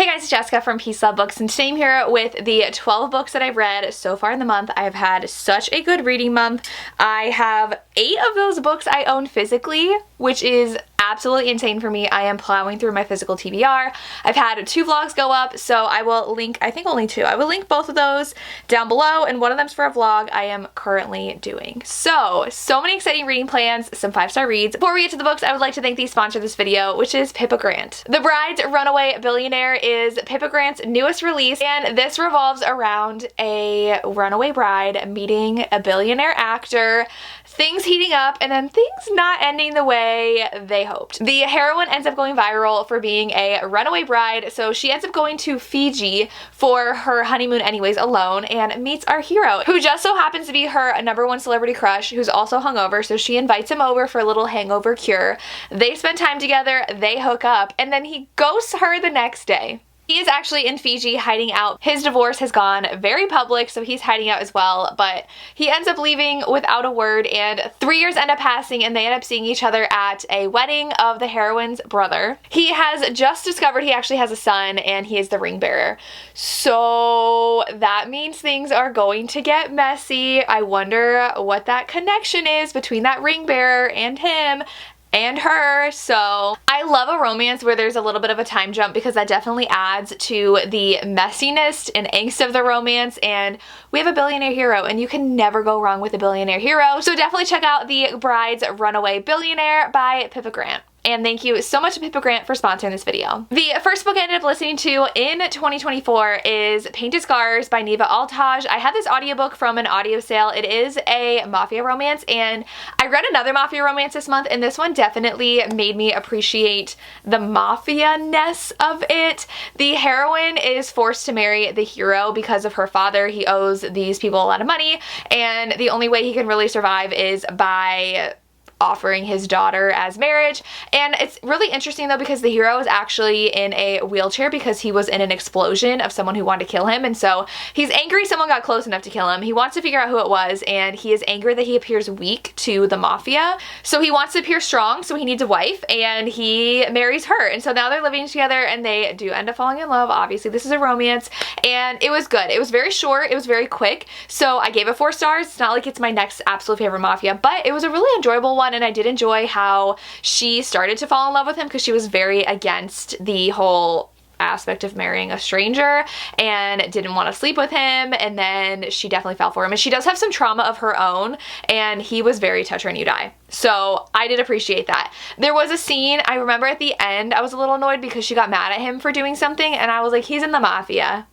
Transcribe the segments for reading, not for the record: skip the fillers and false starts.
Hey guys, it's Jessica from Peace Love Books, and today I'm here with the 12 books that I've read so far in the month. I have had such a good reading month. I have 8 of those books I own physically, which is absolutely insane for me. I am plowing through my physical TBR. I've had 2 vlogs go up, so I will link, I think only 2. I will link both of those down below, and one of them's for a vlog I am currently doing. So many exciting reading plans, some 5-star reads. Before we get to the books, I would like to thank the sponsor of this video, which is Pippa Grant. The Bride's Runaway Billionaire is Pippa Grant's newest release, and this revolves around a runaway bride meeting a billionaire actor, things heating up, and then things not ending the way they hoped. The heroine ends up going viral for being a runaway bride, so she ends up going to Fiji for her honeymoon anyways alone and meets our hero, who just so happens to be her #1 celebrity crush, who's also hungover, so she invites him over for a little hangover cure. They spend time together, they hook up, and then he ghosts her the next day. He is actually in Fiji hiding out. His divorce has gone very public, so he's hiding out as well, but he ends up leaving without a word, and 3 years end up passing and they end up seeing each other at a wedding of the heroine's brother. He has just discovered he actually has a son, and he is the ring bearer. So that means things are going to get messy. I wonder what that connection is between that ring bearer and him and her. So I love a romance where there's a little bit of a time jump, because that definitely adds to the messiness and angst of the romance, and we have a billionaire hero, and you can never go wrong with a billionaire hero. So definitely check out The Bride's Runaway Billionaire by Pippa Grant. And thank you so much to Pippa Grant for sponsoring this video. The first book I ended up listening to in 2024 is Painted Scars by Neva Altaj. I had this audiobook from an audio sale. It is a mafia romance, and I read another mafia romance this month, and this one definitely made me appreciate the mafia-ness of it. The heroine is forced to marry the hero because of her father. He owes these people a lot of money, and the only way he can really survive is by offering his daughter as marriage. And it's really interesting though, because the hero is actually in a wheelchair because he was in an explosion of someone who wanted to kill him, and so he's angry someone got close enough to kill him. He wants to figure out who it was, and he is angry that he appears weak to the mafia, so he wants to appear strong, so he needs a wife, and he marries her. And so now they're living together, and they do end up falling in love. Obviously this is a romance, and it was good. It was very short, it was very quick, so I gave it 4 stars. It's not like it's my next absolute favorite mafia, but it was a really enjoyable one, and I did enjoy how she started to fall in love with him, because she was very against the whole aspect of marrying a stranger and didn't want to sleep with him, and then she definitely fell for him. And she does have some trauma of her own, and he was very touch her and you die. So I did appreciate that. There was a scene, I remember at the end, I was a little annoyed because she got mad at him for doing something, and I was like, he's in the mafia.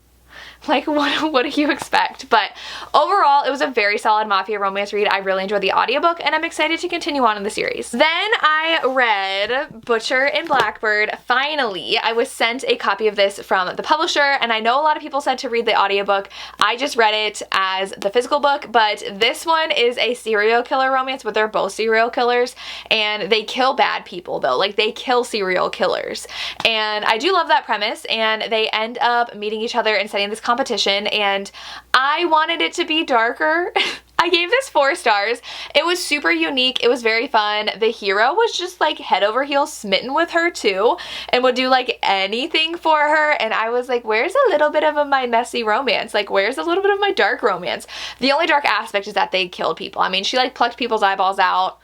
Like, what do you expect? But overall, it was a very solid mafia romance read. I really enjoyed the audiobook, and I'm excited to continue on in the series. Then I read Butcher and Blackbird. Finally, I was sent a copy of this from the publisher, and I know a lot of people said to read the audiobook. I just read it as the physical book, but this one is a serial killer romance, but they're both serial killers, and they kill bad people though. Like, they kill serial killers. And I do love that premise, and they end up meeting each other and setting this competition, and I wanted it to be darker. I gave this 4 stars. It was super unique. It was very fun. The hero was just like head over heels smitten with her too, and would do like anything for her, and I was like, where's a little bit of my messy romance? Like, where's a little bit of my dark romance? The only dark aspect is that they killed people. I mean, she like plucked people's eyeballs out.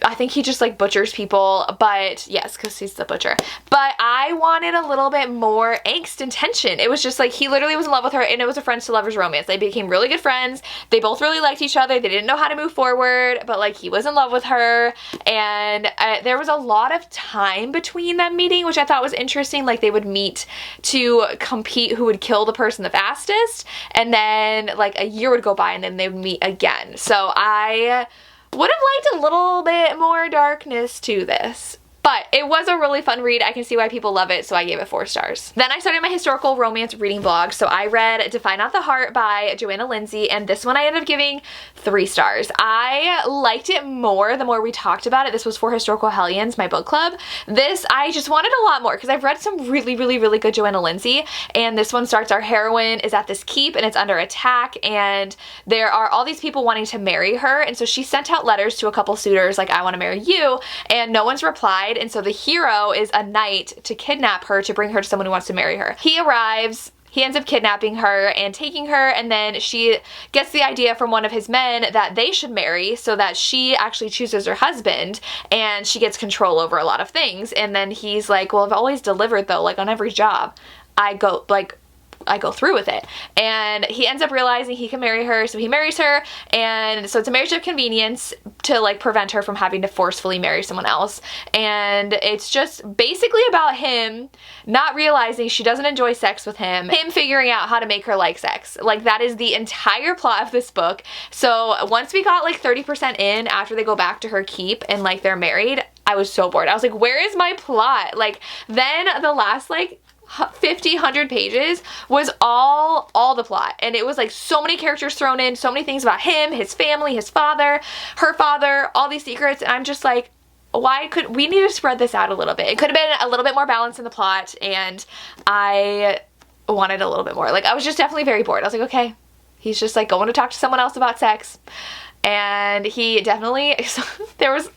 I think he just like butchers people, but yes, because he's the butcher. But I wanted a little bit more angst and tension. It was just like, he literally was in love with her, and it was a friends to lovers romance. They became really good friends. They both really liked each other. They didn't know how to move forward, but like, he was in love with her, and there was a lot of time between them meeting, which I thought was interesting. Like, they would meet to compete who would kill the person the fastest, and then like a year would go by, and then they would meet again. So I would have liked a little bit more darkness to this. But it was a really fun read. I can see why people love it, so I gave it 4 stars. Then I started my historical romance reading blog. So I read Defy Not the Heart by Joanna Lindsay, and this one I ended up giving 3 stars. I liked it more the more we talked about it. This was for Historical Hellions, my book club. This, I just wanted a lot more, because I've read some really good Joanna Lindsay, and this one starts, our heroine is at this keep, and it's under attack, and there are all these people wanting to marry her, and so she sent out letters to a couple suitors like, I want to marry you, and no one's replied. bride, and so the hero is a knight to kidnap her to bring her to someone who wants to marry her. He arrives, he ends up kidnapping her and taking her, and then she gets the idea from one of his men that they should marry so that she actually chooses her husband, and she gets control over a lot of things. And then he's like, well, I've always delivered though, like on every job. I go through with it. And he ends up realizing he can marry her, so he marries her, and so it's a marriage of convenience to like prevent her from having to forcefully marry someone else. And it's just basically about him not realizing she doesn't enjoy sex with him figuring out how to make her like sex. Like, that is the entire plot of this book. So once we got like 30% in, after they go back to her keep and like they're married, I was so bored. I was like, where is my plot? Like, then the last like 50, 100 pages was all the plot, and it was like so many characters thrown in, so many things about him, his family, his father, her father, all these secrets, and I'm just like, why could we need to spread this out a little bit? It could have been a little bit more balance in the plot, and I wanted a little bit more. Like, I was just definitely very bored. I was like, okay, he's just like going to talk to someone else about sex. And he definitely, there was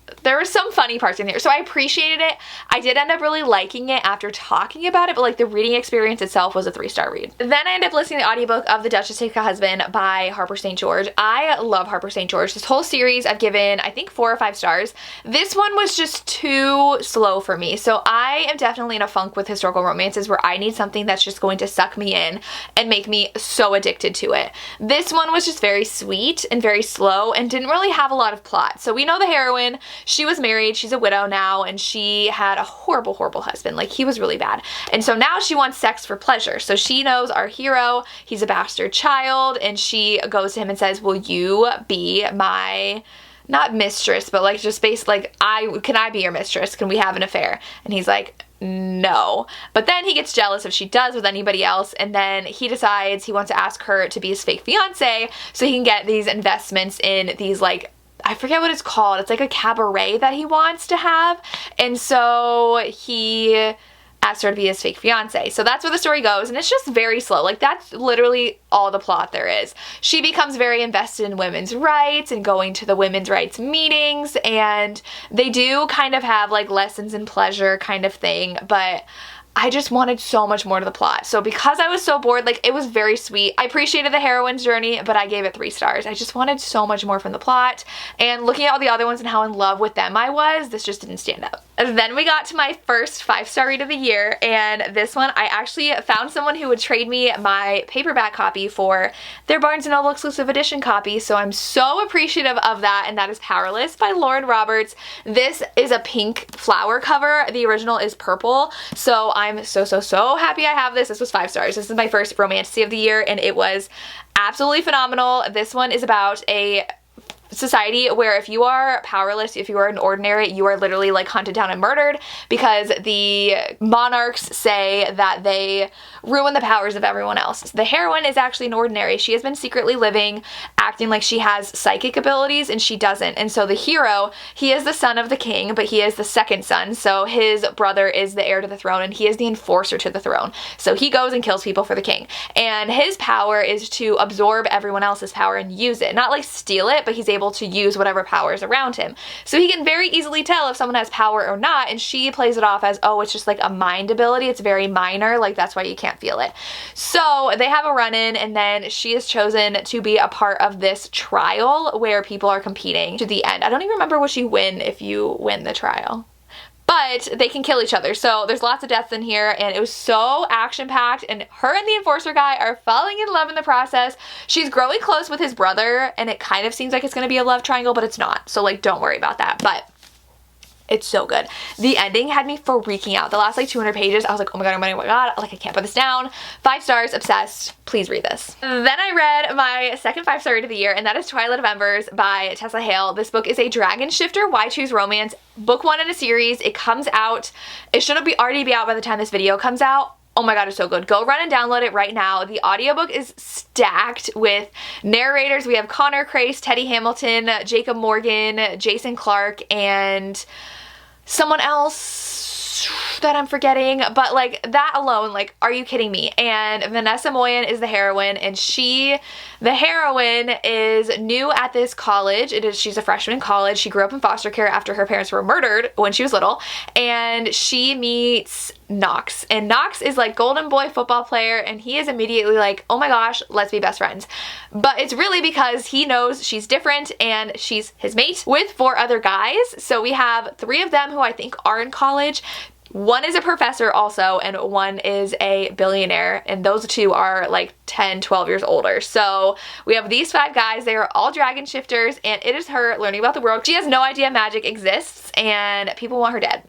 some funny parts in here, so I appreciated it. I did end up really liking it after talking about it, but like the reading experience itself was a 3-star read. Then I ended up listening to the audiobook of The Dutchess T Husband by Harper St. George. I love Harper St. George. This whole series I've given, I think, 4 or 5 stars. This one was just too slow for me, so I am definitely in a funk with historical romances where I need something that's just going to suck me in and make me so addicted to it. This one was just very sweet and very slow and didn't really have a lot of plot. So we know the heroine, she was married, she's a widow now, and she had a horrible, horrible husband. Like, he was really bad. And so now she wants sex for pleasure. So she knows our hero, he's a bastard child, and she goes to him and says, will you be my, not mistress, but like just basically like, can I be your mistress? Can we have an affair? And he's like, no. But then he gets jealous if she does with anybody else, and then he decides he wants to ask her to be his fake fiance so he can get these investments in these, like, I forget what it's called. It's like a cabaret that he wants to have. And so he asked her to be his fake fiance. So that's where the story goes, and it's just very slow. Like, that's literally all the plot there is. She becomes very invested in women's rights and going to the women's rights meetings, and they do kind of have like lessons in pleasure kind of thing, but I just wanted so much more to the plot. So because I was so bored, like, it was very sweet. I appreciated the heroine's journey, but I gave it 3 stars. I just wanted so much more from the plot, and looking at all the other ones and how in love with them I was, this just didn't stand up. Then we got to my first 5-star read of the year, and this one I actually found someone who would trade me my paperback copy for their Barnes & Noble exclusive edition copy, so I'm so appreciative of that, and that is Powerless by Lauren Roberts. This is a pink flower cover. The original is purple, so I'm so happy I have this. This was 5 stars. This is my first romantasy of the year, and it was absolutely phenomenal. This one is about a society where if you are powerless, if you are an ordinary, you are literally like hunted down and murdered because the monarchs say that they ruin the powers of everyone else. The heroine is actually an ordinary. She has been secretly living, acting like she has psychic abilities, and she doesn't. And so the hero, he is the son of the king, but he is the second son, so his brother is the heir to the throne, and he is the enforcer to the throne. So he goes and kills people for the king, and his power is to absorb everyone else's power and use it. Not like steal it, but he's able to use whatever power is around him. So he can very easily tell if someone has power or not, and she plays it off as, oh, it's just like a mind ability. It's very minor, like that's why you can't feel it. So they have a run-in, and then she is chosen to be a part of this trial where people are competing to the end. I don't even remember what you win if you win the trial, but they can kill each other. So there's lots of deaths in here, and it was so action-packed, and her and the enforcer guy are falling in love in the process. She's growing close with his brother, and it kind of seems like it's gonna be a love triangle, but it's not. So like, don't worry about that. But it's so good. The ending had me freaking out. The last like 200 pages, I was like, oh my god, like I can't put this down. 5 stars, obsessed. Please read this. Then I read my second 5-star read of the year, and that is Twilight of Embers by Tessa Hale. This book is a dragon shifter, why choose romance, book 1 in a series. It comes out, it should already be out by the time this video comes out. Oh my god, it's so good. Go run and download it right now. The audiobook is stacked with narrators. We have Connor Crace, Teddy Hamilton, Jacob Morgan, Jason Clark, and someone else. that I'm forgetting, but like that alone, like, are you kidding me? And Vanessa Moyen is the heroine, and the heroine is new at this college. She's a freshman in college. She grew up in foster care after her parents were murdered when she was little, and she meets Knox, and Knox is like golden boy football player, and he is immediately like, oh my gosh, let's be best friends. But it's really because he knows she's different and she's his mate with 4 other guys. So we have 3 of them who I think are in college. One is a professor also, and one is a billionaire, and those 2 are like 10, 12 years older. So we have these 5 guys. They are all dragon shifters, and it is her learning about the world. She has no idea magic exists, and people want her dead.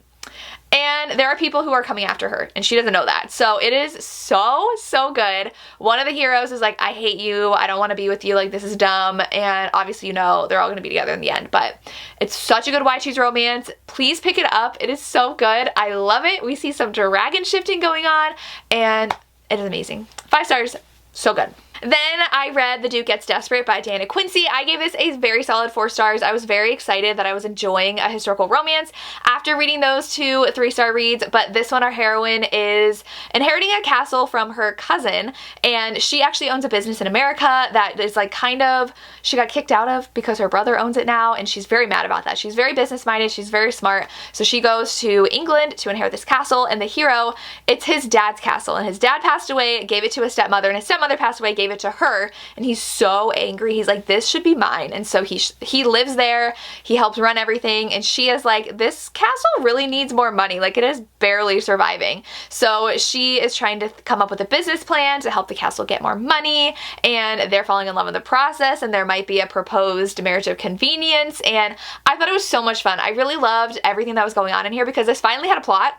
And there are people who are coming after her, and she doesn't know that. So it is so, so good. One of the heroes is like, I hate you, I don't want to be with you, like, this is dumb. And obviously, you know, they're all going to be together in the end. But it's such a good white cheese romance. Please pick it up. It is so good. I love it. We see some dragon shifting going on, and it is amazing. 5 stars. So good. Then I read The Duke Gets Desperate by Diana Quincy. I gave this a very solid 4 stars. I was very excited that I was enjoying a historical romance after reading those 2 3-star reads, but this one, our heroine is inheriting a castle from her cousin, and she actually owns a business in America that is like kind of, she got kicked out of because her brother owns it now, and she's very mad about that. She's very business-minded, she's very smart, so she goes to England to inherit this castle, and the hero, it's his dad's castle, and his dad passed away, gave it to his stepmother, and his stepmother passed away, gave it to her, and he's so angry. He's like, this should be mine. And so he lives there, he helps run everything, and she is like, this castle really needs more money, like it is barely surviving. So she is trying to come up with a business plan to help the castle get more money, and they're falling in love in the process, and there might be a proposed marriage of convenience, and I thought it was so much fun. I really loved everything that was going on in here because this finally had a plot.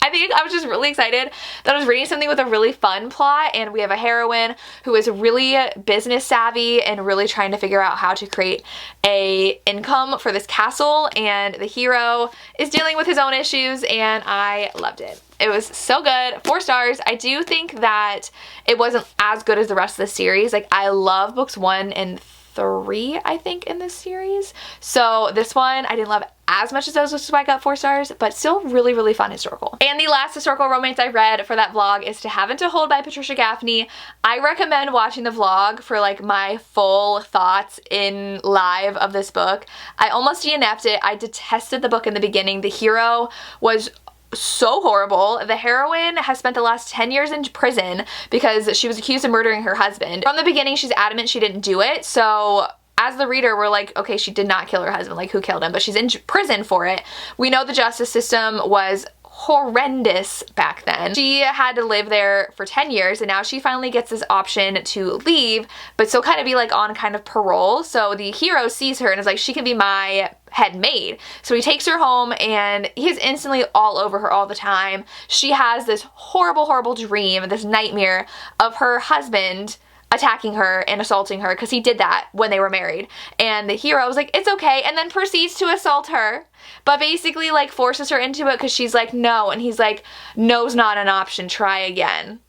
I think I was just really excited that I was reading something with a really fun plot, and we have a heroine who is really business savvy and really trying to figure out how to create a income for this castle, and the hero is dealing with his own issues, and I loved it. It was so good. 4 stars. I do think that it wasn't as good as the rest of the series. Like, I love books 1 and 3, I think, in this series. So this one I didn't love as much as those, which is why I got 4 stars, but still really, really fun historical. And the last historical romance I read for that vlog is To Have and to Hold by Patricia Gaffney. I recommend watching the vlog for like my full thoughts in live of this book. I almost DNF'd it. I detested the book in the beginning. The hero was so horrible. The heroine has spent the last 10 years in prison because she was accused of murdering her husband. From the beginning, she's adamant she didn't do it, so as the reader, we're like, okay, she did not kill her husband, like, who killed him? But she's in prison for it. We know the justice system was horrendous back then. She had to live there for 10 years, and now she finally gets this option to leave, but still kind of be like on kind of parole. So the hero sees her and is like, she can be my head maid. So he takes her home, and he's instantly all over her all the time. She has this horrible, horrible dream, this nightmare of her husband attacking her and assaulting her, because he did that when they were married. And the hero was like, it's okay, and then proceeds to assault her, but basically like forces her into it because she's like, no, and he's like, no's not an option, try again.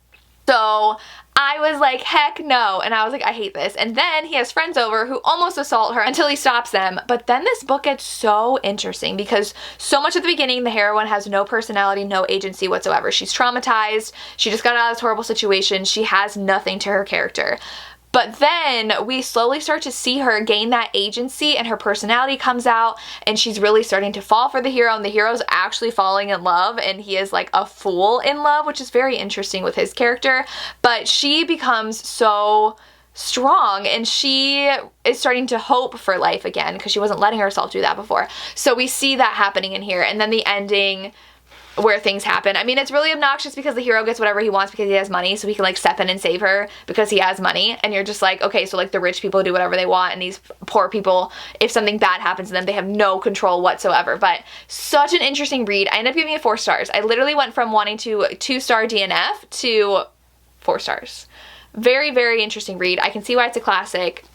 So I was like, heck no, and I was like, I hate this. And then he has friends over who almost assault her until he stops them. But then this book gets so interesting because so much at the beginning, the heroine has no personality, no agency whatsoever. She's traumatized, she just got out of this horrible situation, she has nothing to her character. But then we slowly start to see her gain that agency, and her personality comes out, and she's really starting to fall for the hero, and the hero's actually falling in love, and he is like a fool in love, which is very interesting with his character. But she becomes so strong, and she is starting to hope for life again because she wasn't letting herself do that before. So we see that happening in here, and then the ending where things happen. I mean, it's really obnoxious because the hero gets whatever he wants because he has money, so he can like step in and save her because he has money, and you're just like, okay, so like the rich people do whatever they want, and these poor people, if something bad happens to them, they have no control whatsoever. But such an interesting read. I ended up giving it 4 stars. I literally went from wanting to 2-star DNF to 4 stars. Very, very interesting read. I can see why it's a classic.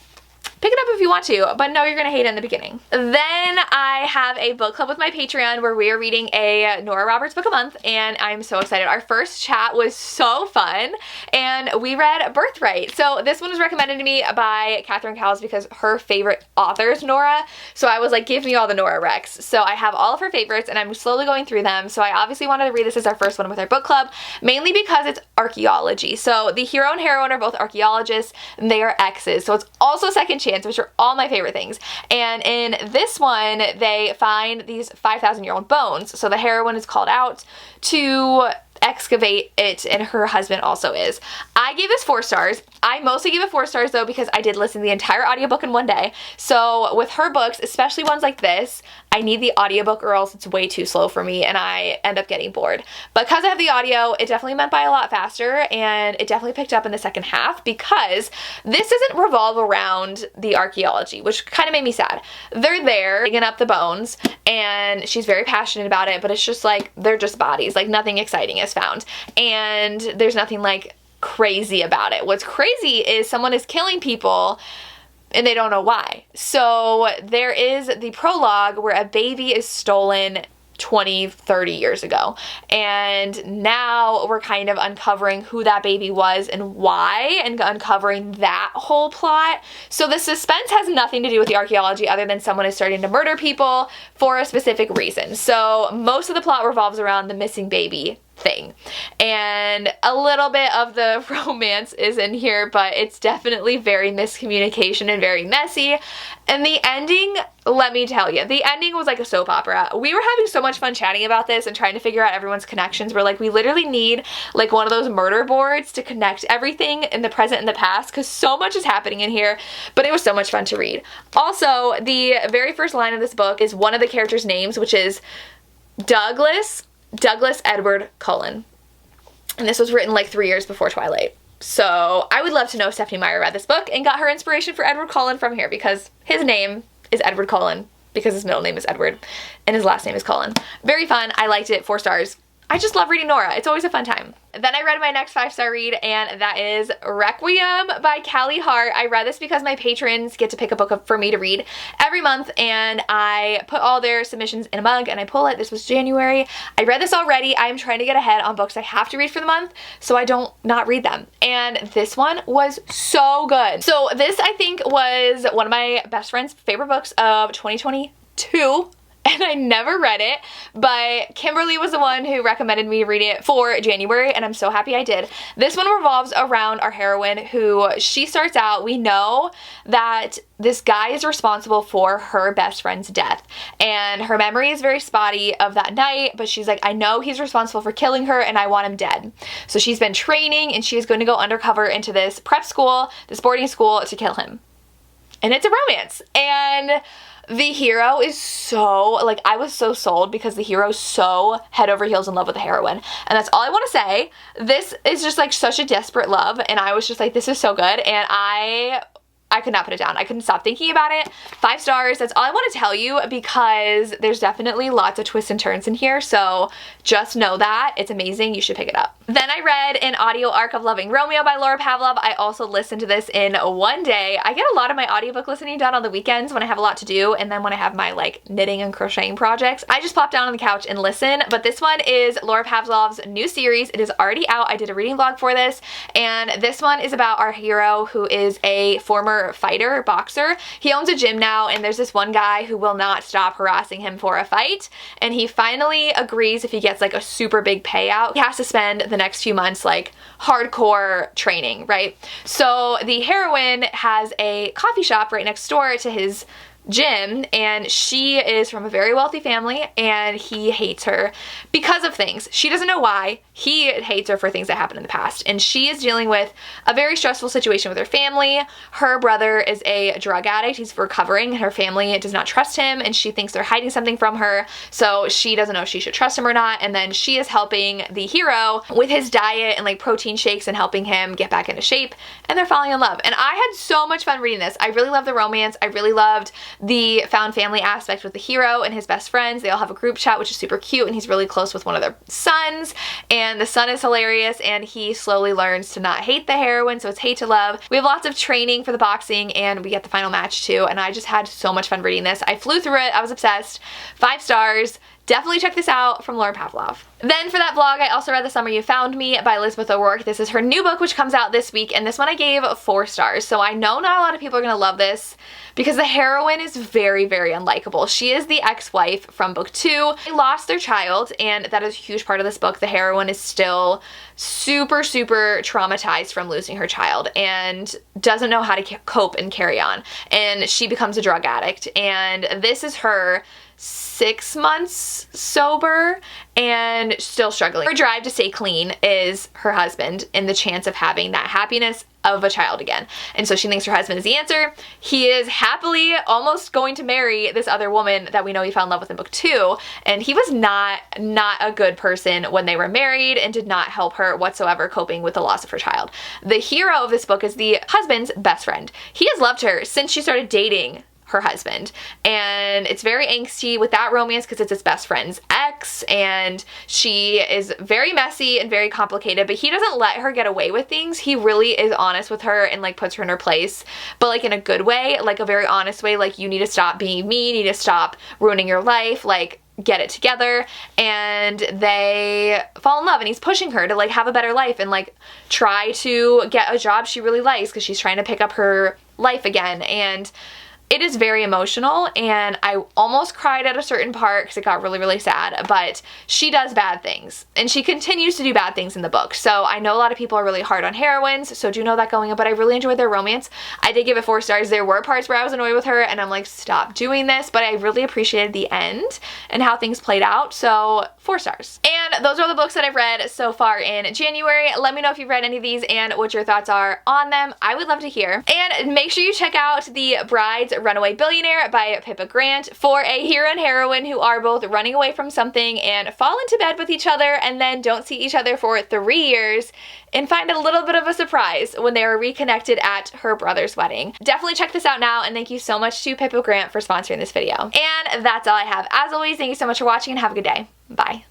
pick it up if you want to, but no, you're gonna hate it in the beginning. Then I have a book club with my Patreon where we are reading a Nora Roberts book a month, and I'm so excited. Our first chat was so fun, and we read Birthright. So this one was recommended to me by Catherine Cowles because her favorite author is Nora, so I was like, give me all the Nora recs. So I have all of her favorites, and I'm slowly going through them, so I obviously wanted to read this as our first one with our book club, mainly because it's archaeology. So the hero and heroine are both archaeologists, and they are exes, so it's also Second Chance, which are all my favorite things. And in this one, they find these 5,000-year-old bones. So the heroine is called out to excavate it, and her husband also is. I gave this 4 stars. I mostly gave it 4 stars though because I did listen to the entire audiobook in one day. So with her books, especially ones like this, I need the audiobook or else it's way too slow for me and I end up getting bored. Because I have the audio, it definitely went by a lot faster, and it definitely picked up in the second half because this doesn't revolve around the archaeology, which kind of made me sad. They're there digging up the bones and she's very passionate about it, but it's just like, they're just bodies, like nothing exciting is found. And there's nothing like crazy about it. What's crazy is someone is killing people and they don't know why. So there is the prologue where a baby is stolen 20, 30 years ago. And now we're kind of uncovering who that baby was and why, and uncovering that whole plot. So the suspense has nothing to do with the archaeology other than someone is starting to murder people for a specific reason. So most of the plot revolves around the missing baby thing, and a little bit of the romance is in here, but it's definitely very miscommunication and very messy. And the ending, let me tell you, the ending was like a soap opera. We were having so much fun chatting about this and trying to figure out everyone's connections. We're like, we literally need like one of those murder boards to connect everything in the present and the past because so much is happening in here, but it was so much fun to read. Also, the very first line of this book is one of the characters' names, which is Douglas Edward Cullen. And this was written like 3 years before Twilight. So I would love to know if Stephanie Meyer read this book and got her inspiration for Edward Cullen from here, because his name is Edward Cullen because his middle name is Edward and his last name is Cullen. Very fun. I liked it. 4 stars. I just love reading Nora. It's always a fun time. Then I read my next 5-star read, and that is Requiem by Callie Hart. I read this because my patrons get to pick a book up for me to read every month, and I put all their submissions in a mug and I pull it. This was January. I read this already. I'm trying to get ahead on books I have to read for the month so I don't not read them. And this one was so good. So this, I think, was one of my best friend's favorite books of 2022. And I never read it, but Kimberly was the one who recommended me read it for January, and I'm so happy I did. This one revolves around our heroine, who she starts out, we know that this guy is responsible for her best friend's death, and her memory is very spotty of that night, but she's like, I know he's responsible for killing her and I want him dead. So she's been training and she is going to go undercover into this prep school, this boarding school, to kill him. And it's a romance. And the hero is so, like, I was so sold because the hero's so head over heels in love with the heroine. And that's all I want to say. This is just like such a desperate love, and I was just like, this is so good, and I could not put it down. I couldn't stop thinking about it. 5 stars. That's all I want to tell you because there's definitely lots of twists and turns in here. So just know that. It's amazing. You should pick it up. Then I read an audio arc of Loving Romeo by Laura Pavlov. I also listened to this in one day. I get a lot of my audiobook listening done on the weekends when I have a lot to do, and then when I have my like knitting and crocheting projects, I just plop down on the couch and listen. But this one is Laura Pavlov's new series. It is already out. I did a reading vlog for this, and this one is about our hero who is a former fighter, boxer. He owns a gym now, and there's this one guy who will not stop harassing him for a fight, and he finally agrees if he gets like a super big payout, he has to spend the next few months like hardcore training, right? So the heroine has a coffee shop right next door to his gym, and she is from a very wealthy family, and he hates her because of things. She doesn't know why. He hates her for things that happened in the past, and she is dealing with a very stressful situation with her family. Her brother is a drug addict. He's recovering, and her family does not trust him, and she thinks they're hiding something from her, so she doesn't know if she should trust him or not. And then she is helping the hero with his diet and like protein shakes and helping him get back into shape, and they're falling in love. And I had so much fun reading this. I really loved the romance. I really loved the found family aspect with the hero and his best friends. They all have a group chat, which is super cute, and he's really close with one of their sons, and the son is hilarious, and he slowly learns to not hate the heroine, so it's hate to love. We have lots of training for the boxing, and we get the final match too, and I just had so much fun reading this. I flew through it. I was obsessed. 5 stars. Definitely check this out from Lauren Pavlov. Then for that vlog, I also read The Summer You Found Me by Elizabeth O'Rourke. This is her new book, which comes out this week, and this one I gave 4 stars. So I know not a lot of people are gonna love this because the heroine is very, very unlikable. She is the ex-wife from book 2. They lost their child, and that is a huge part of this book. The heroine is still super, super traumatized from losing her child and doesn't know how to cope and carry on. And she becomes a drug addict, and this is her 6 months sober and still struggling. Her drive to stay clean is her husband and the chance of having that happiness of a child again. And so she thinks her husband is the answer. He is happily almost going to marry this other woman that we know he fell in love with in book 2, and he was not a good person when they were married and did not help her whatsoever coping with the loss of her child. The hero of this book is the husband's best friend. He has loved her since she started dating her husband, and it's very angsty with that romance because it's his best friend's ex, and she is very messy and very complicated, but he doesn't let her get away with things. He really is honest with her and like puts her in her place, but like in a good way, like a very honest way, like you need to stop being mean, you need to stop ruining your life, like get it together. And they fall in love, and he's pushing her to like have a better life and like try to get a job she really likes because she's trying to pick up her life again. And it is very emotional, and I almost cried at a certain part because it got really, really sad, but she does bad things, and she continues to do bad things in the book. So I know a lot of people are really hard on heroines, so do know that going in, but I really enjoyed their romance. I did give it 4 stars. There were parts where I was annoyed with her, and I'm like, stop doing this, but I really appreciated the end and how things played out, so 4 stars. And those are all the books that I've read so far in January. Let me know if you've read any of these and what your thoughts are on them. I would love to hear. And make sure you check out The Bride's Runaway Billionaire by Pippa Grant for a hero and heroine who are both running away from something and fall into bed with each other and then don't see each other for 3 years and find a little bit of a surprise when they are reconnected at her brother's wedding. Definitely check this out now, and thank you so much to Pippa Grant for sponsoring this video. And that's all I have. As always, thank you so much for watching and have a good day. Bye.